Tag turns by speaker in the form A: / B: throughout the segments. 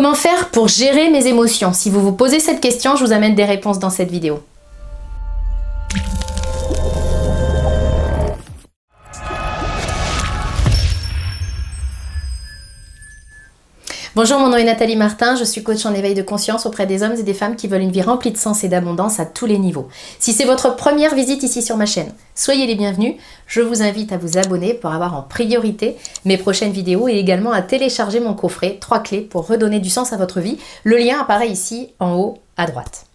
A: Comment faire pour gérer mes émotions? Si vous vous posez cette question, je vous amène des réponses dans cette vidéo. Bonjour, mon nom est Nathalie Martin, je suis coach en éveil de conscience auprès des hommes et des femmes qui veulent une vie remplie de sens et d'abondance à tous les niveaux. Si c'est votre première visite ici sur ma chaîne, soyez les bienvenus. Je vous invite à vous abonner pour avoir en priorité mes prochaines vidéos et également à télécharger mon coffret 3 clés pour redonner du sens à votre vie. Le lien apparaît ici en haut à droite.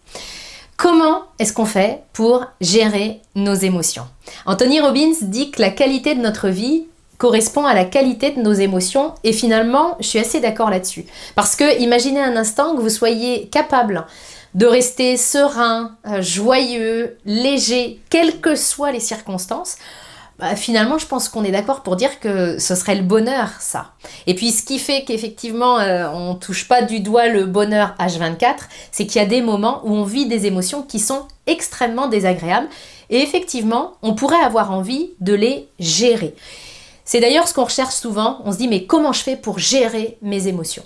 A: Comment est-ce qu'on fait pour gérer nos émotions? Anthony Robbins dit que la qualité de notre vie correspond à la qualité de nos émotions et finalement, je suis assez d'accord là-dessus. Parce que imaginez un instant que vous soyez capable de rester serein, joyeux, léger, quelles que soient les circonstances. Finalement, je pense qu'on est d'accord pour dire que ce serait le bonheur, ça. Et puis, ce qui fait qu'effectivement, on ne touche pas du doigt le bonheur H24, c'est qu'il y a des moments où on vit des émotions qui sont extrêmement désagréables. Et effectivement, on pourrait avoir envie de les gérer. C'est d'ailleurs ce qu'on recherche souvent. On se dit, mais comment je fais pour gérer mes émotions?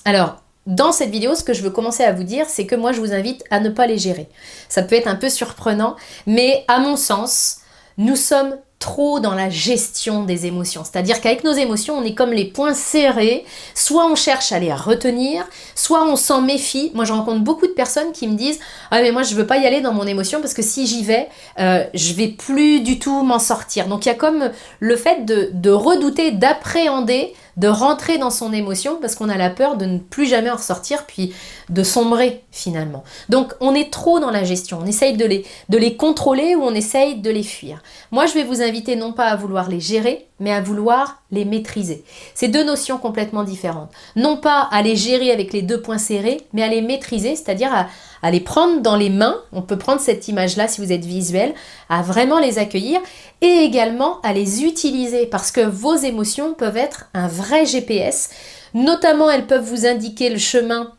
A: Alors, dans cette vidéo, ce que je veux commencer à vous dire, c'est que moi, je vous invite à ne pas les gérer. Ça peut être un peu surprenant, mais à mon sens, nous sommes trop dans la gestion des émotions. C'est-à-dire qu'avec nos émotions, on est comme les poings serrés. Soit on cherche à les retenir, soit on s'en méfie. Moi, je rencontre beaucoup de personnes qui me disent « Ah mais moi, je veux pas y aller dans mon émotion parce que si j'y vais, je vais plus du tout m'en sortir. » Donc, il y a comme le fait de redouter, d'appréhender, de rentrer dans son émotion parce qu'on a la peur de ne plus jamais en ressortir puis de sombrer finalement. Donc, on est trop dans la gestion. On essaye de les contrôler ou on essaye de les fuir. Moi, je vais vous inviter non pas à vouloir les gérer, mais à vouloir les maîtriser. C'est deux notions complètement différentes. Non pas à les gérer avec les deux poings serrés, mais à les maîtriser, c'est-à-dire à les prendre dans les mains. On peut prendre cette image-là si vous êtes visuel, à vraiment les accueillir et également à les utiliser parce que vos émotions peuvent être un vrai GPS. Notamment, elles peuvent vous indiquer le chemin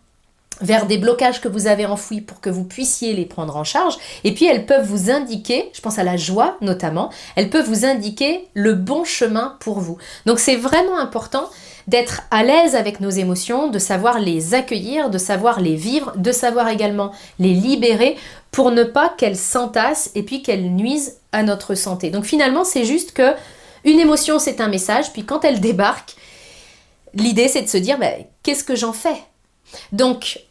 A: vers des blocages que vous avez enfouis pour que vous puissiez les prendre en charge. Et puis, elles peuvent vous indiquer, je pense à la joie notamment, elles peuvent vous indiquer le bon chemin pour vous. Donc, c'est vraiment important d'être à l'aise avec nos émotions, de savoir les accueillir, de savoir les vivre, de savoir également les libérer pour ne pas qu'elles s'entassent et puis qu'elles nuisent à notre santé. Donc, finalement, c'est juste que une émotion, c'est un message, puis quand elle débarque, l'idée, c'est de se dire, qu'est-ce que j'en fais? Donc,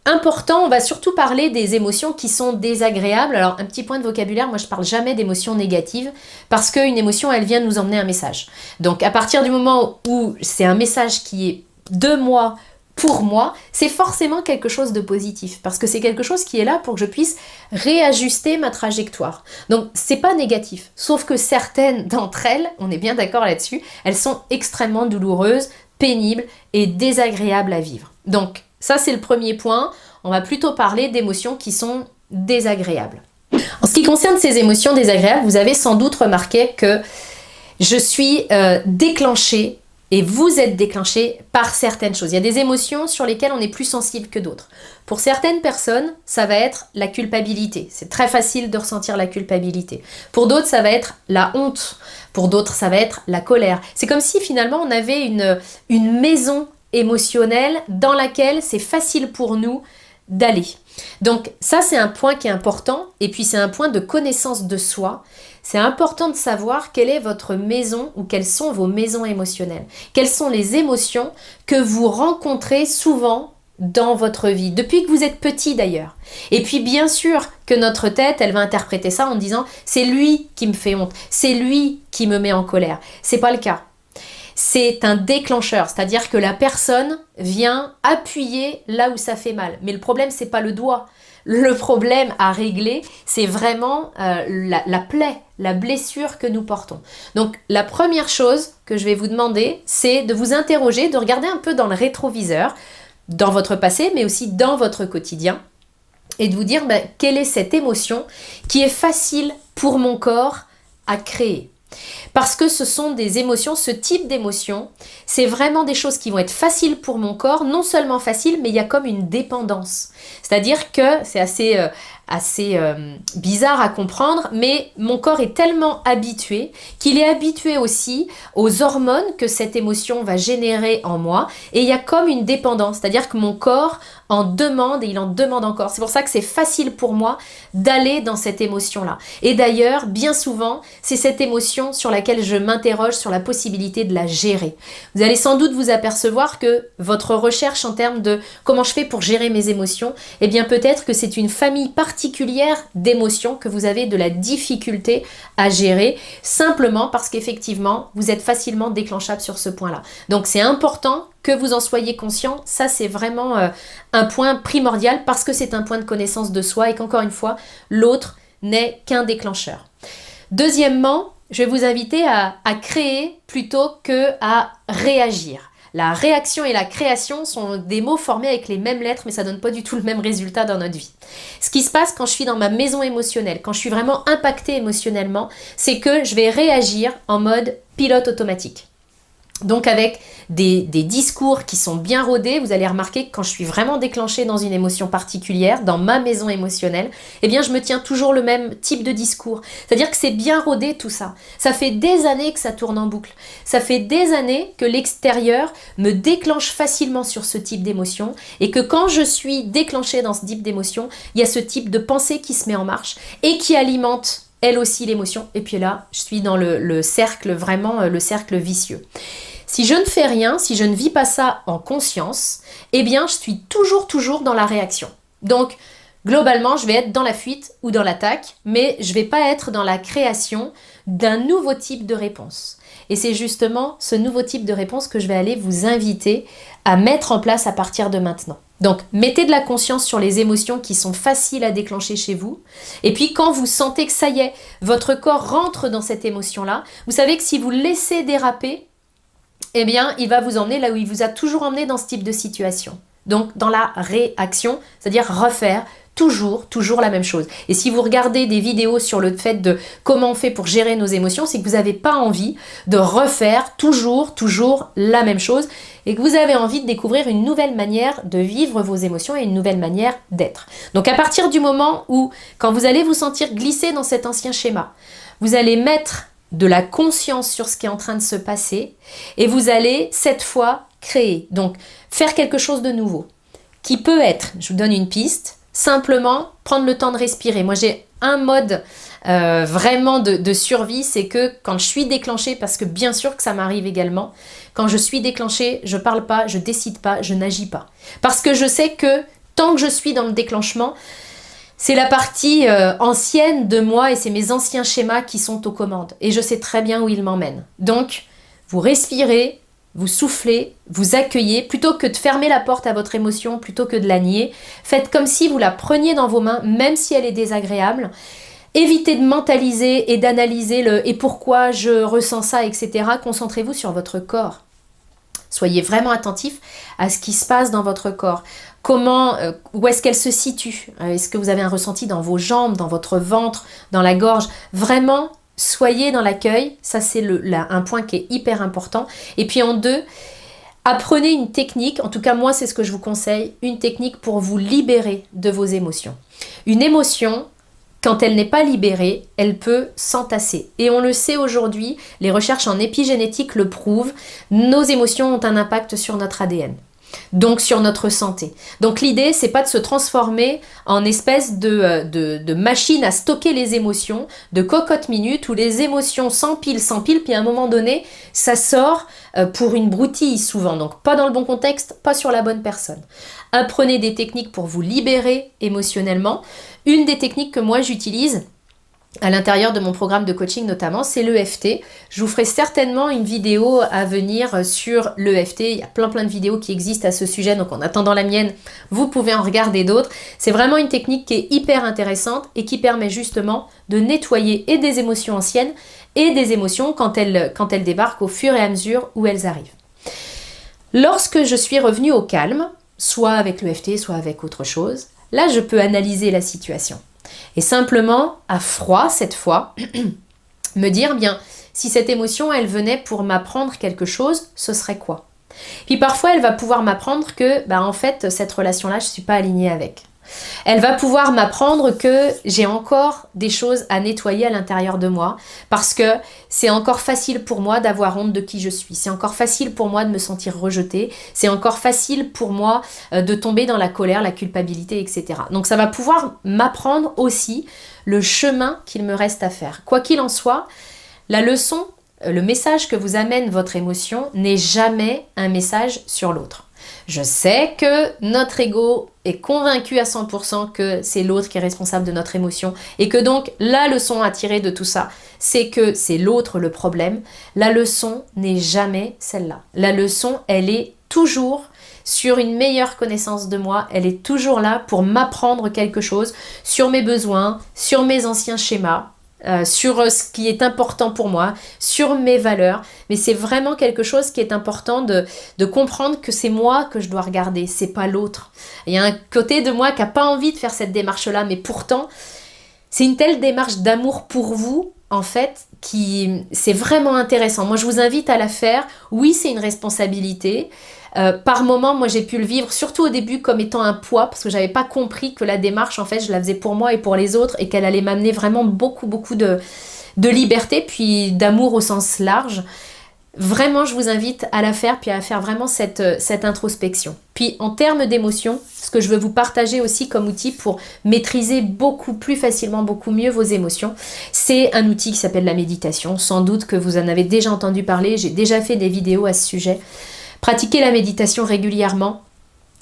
A: important, on va surtout parler des émotions qui sont désagréables. Alors, un petit point de vocabulaire, moi je parle jamais d'émotions négatives parce qu'une émotion, elle vient nous emmener un message. Donc, à partir du moment où c'est un message qui est de moi, pour moi, c'est forcément quelque chose de positif parce que c'est quelque chose qui est là pour que je puisse réajuster ma trajectoire. Donc, c'est pas négatif, sauf que certaines d'entre elles, on est bien d'accord là-dessus, elles sont extrêmement douloureuses, pénibles et désagréables à vivre. Donc, ça, c'est le premier point. On va plutôt parler d'émotions qui sont désagréables. En ce qui concerne ces émotions désagréables, vous avez sans doute remarqué que je suis déclenchée et vous êtes déclenché par certaines choses. Il y a des émotions sur lesquelles on est plus sensible que d'autres. Pour certaines personnes, ça va être la culpabilité. C'est très facile de ressentir la culpabilité. Pour d'autres, ça va être la honte. Pour d'autres, ça va être la colère. C'est comme si finalement on avait une maison émotionnelle dans laquelle c'est facile pour nous d'aller. Donc ça, c'est un point qui est important et puis c'est un point de connaissance de soi. C'est important de savoir quelle est votre maison ou quelles sont vos maisons émotionnelles. Quelles sont les émotions que vous rencontrez souvent dans votre vie, depuis que vous êtes petit d'ailleurs. Et puis bien sûr que notre tête, elle va interpréter ça en disant « c'est lui qui me fait honte, c'est lui qui me met en colère ». C'est pas le cas. C'est un déclencheur, c'est-à-dire que la personne vient appuyer là où ça fait mal. Mais le problème, c'est pas le doigt. Le problème à régler, c'est vraiment la plaie, la blessure que nous portons. Donc, la première chose que je vais vous demander, c'est de vous interroger, de regarder un peu dans le rétroviseur, dans votre passé, mais aussi dans votre quotidien, et de vous dire quelle est cette émotion qui est facile pour mon corps à créer. Parce que ce sont des émotions, ce type d'émotions, c'est vraiment des choses qui vont être faciles pour mon corps, non seulement faciles, mais il y a comme une dépendance. C'est-à-dire que c'est assez bizarre à comprendre, mais mon corps est tellement habitué qu'il est habitué aussi aux hormones que cette émotion va générer en moi, et il y a comme une dépendance, c'est-à-dire que mon corps en demande et il en demande encore. C'est pour ça que c'est facile pour moi d'aller dans cette émotion-là. Et d'ailleurs, bien souvent, c'est cette émotion sur laquelle je m'interroge sur la possibilité de la gérer. Vous allez sans doute vous apercevoir que votre recherche en termes de comment je fais pour gérer mes émotions, eh bien peut-être que c'est une famille particulière d'émotions que vous avez de la difficulté à gérer, simplement parce qu'effectivement, vous êtes facilement déclenchable sur ce point-là. Donc c'est important que vous en soyez conscient, ça c'est vraiment un point primordial parce que c'est un point de connaissance de soi et qu'encore une fois, l'autre n'est qu'un déclencheur. Deuxièmement, je vais vous inviter à créer plutôt que à réagir. La réaction et la création sont des mots formés avec les mêmes lettres, mais ça donne pas du tout le même résultat dans notre vie. Ce qui se passe quand je suis dans ma maison émotionnelle, quand je suis vraiment impactée émotionnellement, c'est que je vais réagir en mode pilote automatique. Donc avec des discours qui sont bien rodés, vous allez remarquer que quand je suis vraiment déclenchée dans une émotion particulière, dans ma maison émotionnelle, eh bien je me tiens toujours le même type de discours. C'est-à-dire que c'est bien rodé tout ça. Ça fait des années que ça tourne en boucle. Ça fait des années que l'extérieur me déclenche facilement sur ce type d'émotion et que quand je suis déclenchée dans ce type d'émotion, il y a ce type de pensée qui se met en marche et qui alimente elle aussi l'émotion. Et puis là, je suis dans le cercle, vraiment le cercle vicieux. Si je ne fais rien, si je ne vis pas ça en conscience, eh bien, je suis toujours dans la réaction. Donc, globalement, je vais être dans la fuite ou dans l'attaque, mais je ne vais pas être dans la création d'un nouveau type de réponse. Et c'est justement ce nouveau type de réponse que je vais aller vous inviter à mettre en place à partir de maintenant. Donc, mettez de la conscience sur les émotions qui sont faciles à déclencher chez vous. Et puis, quand vous sentez que ça y est, votre corps rentre dans cette émotion-là, vous savez que si vous laissez déraper, eh bien, il va vous emmener là où il vous a toujours emmené dans ce type de situation. Donc, dans la réaction, c'est-à-dire refaire toujours la même chose. Et si vous regardez des vidéos sur le fait de comment on fait pour gérer nos émotions, c'est que vous n'avez pas envie de refaire toujours la même chose et que vous avez envie de découvrir une nouvelle manière de vivre vos émotions et une nouvelle manière d'être. Donc, à partir du moment où, quand vous allez vous sentir glisser dans cet ancien schéma, vous allez mettre de la conscience sur ce qui est en train de se passer et vous allez cette fois créer, donc faire quelque chose de nouveau qui peut être, je vous donne une piste, simplement prendre le temps de respirer. Moi j'ai un mode vraiment de survie, c'est que quand je suis déclenchée, parce que bien sûr que ça m'arrive également, quand je suis déclenchée, je parle pas, je décide pas, je n'agis pas. Parce que je sais que tant que je suis dans le déclenchement, c'est la partie ancienne de moi et c'est mes anciens schémas qui sont aux commandes. Et je sais très bien où ils m'emmènent. Donc, vous respirez, vous soufflez, vous accueillez. Plutôt que de fermer la porte à votre émotion, plutôt que de la nier, faites comme si vous la preniez dans vos mains, même si elle est désagréable. Évitez de mentaliser et d'analyser le « et pourquoi je ressens ça », etc. Concentrez-vous sur votre corps. Soyez vraiment attentif à ce qui se passe dans votre corps. Comment, où est-ce qu'elle se situe? Est-ce que vous avez un ressenti dans vos jambes, dans votre ventre, dans la gorge? Vraiment, soyez dans l'accueil. Ça, c'est un point qui est hyper important. Et puis en deux, apprenez une technique. En tout cas, moi, c'est ce que je vous conseille. Une technique pour vous libérer de vos émotions. Une émotion, quand elle n'est pas libérée, elle peut s'entasser. Et on le sait aujourd'hui, les recherches en épigénétique le prouvent, nos émotions ont un impact sur notre ADN. Donc sur notre santé. Donc l'idée, c'est pas de se transformer en espèce de machine à stocker les émotions, de cocotte minute où les émotions s'empilent, puis à un moment donné, ça sort pour une broutille souvent. Donc pas dans le bon contexte, pas sur la bonne personne. Apprenez des techniques pour vous libérer émotionnellement. Une des techniques que moi j'utilise, à l'intérieur de mon programme de coaching notamment, c'est l'EFT. Je vous ferai certainement une vidéo à venir sur l'EFT. Il y a plein de vidéos qui existent à ce sujet, donc en attendant la mienne, vous pouvez en regarder d'autres. C'est vraiment une technique qui est hyper intéressante et qui permet justement de nettoyer et des émotions anciennes et des émotions quand elles débarquent au fur et à mesure où elles arrivent. Lorsque je suis revenue au calme, soit avec l'EFT, soit avec autre chose, là je peux analyser la situation. Et simplement, à froid cette fois, me dire, bien, si cette émotion, elle venait pour m'apprendre quelque chose, ce serait quoi? Puis parfois, elle va pouvoir m'apprendre que, en fait, cette relation-là, je ne suis pas alignée avec. Elle va pouvoir m'apprendre que j'ai encore des choses à nettoyer à l'intérieur de moi parce que c'est encore facile pour moi d'avoir honte de qui je suis. C'est encore facile pour moi de me sentir rejetée. C'est encore facile pour moi de tomber dans la colère, la culpabilité, etc. Donc ça va pouvoir m'apprendre aussi le chemin qu'il me reste à faire. Quoi qu'il en soit, la leçon, le message que vous amène votre émotion n'est jamais un message sur l'autre. Je sais que notre ego est convaincu à 100% que c'est l'autre qui est responsable de notre émotion et que donc la leçon à tirer de tout ça, c'est que c'est l'autre le problème. La leçon n'est jamais celle-là. La leçon, elle est toujours sur une meilleure connaissance de moi. Elle est toujours là pour m'apprendre quelque chose sur mes besoins, sur mes anciens schémas. Sur ce qui est important pour moi, sur mes valeurs, mais c'est vraiment quelque chose qui est important de comprendre que c'est moi que je dois regarder, c'est pas l'autre. Il y a un côté de moi qui n'a pas envie de faire cette démarche-là, mais pourtant, c'est une telle démarche d'amour pour vous, en fait, qui c'est vraiment intéressant. Moi, je vous invite à la faire. Oui, c'est une responsabilité. Par moment, moi j'ai pu le vivre, surtout au début, comme étant un poids, parce que j'avais pas compris que la démarche, en fait, je la faisais pour moi et pour les autres, et qu'elle allait m'amener vraiment beaucoup de liberté, puis d'amour au sens large. Vraiment, je vous invite à la faire, puis à faire vraiment cette introspection. Puis en termes d'émotions, ce que je veux vous partager aussi comme outil pour maîtriser beaucoup plus facilement, beaucoup mieux vos émotions, c'est un outil qui s'appelle la méditation. Sans doute que vous en avez déjà entendu parler, j'ai déjà fait des vidéos à ce sujet. Pratiquer la méditation régulièrement,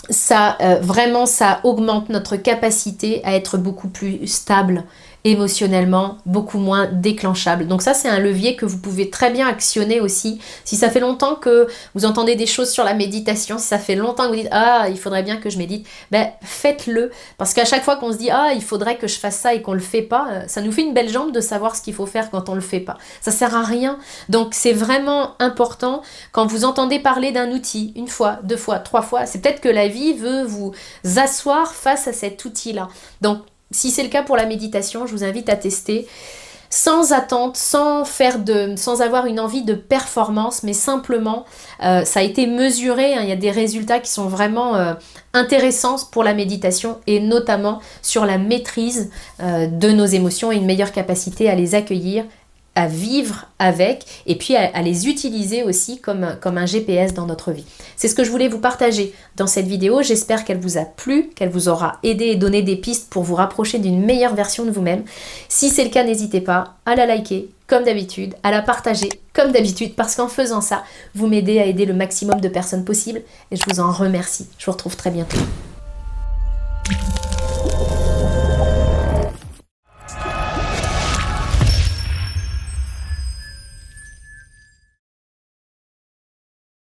A: ça vraiment ça augmente notre capacité à être beaucoup plus stable émotionnellement, beaucoup moins déclenchable. Donc ça, c'est un levier que vous pouvez très bien actionner aussi. Si ça fait longtemps que vous entendez des choses sur la méditation, si ça fait longtemps que vous dites « Ah, il faudrait bien que je médite », ben faites-le. Parce qu'à chaque fois qu'on se dit « Ah, il faudrait que je fasse ça » et qu'on le fait pas, ça nous fait une belle jambe de savoir ce qu'il faut faire quand on le fait pas. Ça sert à rien. Donc c'est vraiment important quand vous entendez parler d'un outil, une fois, deux fois, trois fois, c'est peut-être que la vie veut vous asseoir face à cet outil-là. Donc si c'est le cas pour la méditation, je vous invite à tester sans attente, sans avoir une envie de performance, mais simplement, ça a été mesuré, hein, il y a des résultats qui sont vraiment intéressants pour la méditation et notamment sur la maîtrise de nos émotions et une meilleure capacité à les accueillir, à vivre avec et puis à les utiliser aussi comme un GPS dans notre vie. C'est ce que je voulais vous partager dans cette vidéo. J'espère qu'elle vous a plu, qu'elle vous aura aidé et donné des pistes pour vous rapprocher d'une meilleure version de vous-même. Si c'est le cas, n'hésitez pas à la liker comme d'habitude, à la partager comme d'habitude parce qu'en faisant ça, vous m'aidez à aider le maximum de personnes possible et je vous en remercie. Je vous retrouve très bientôt.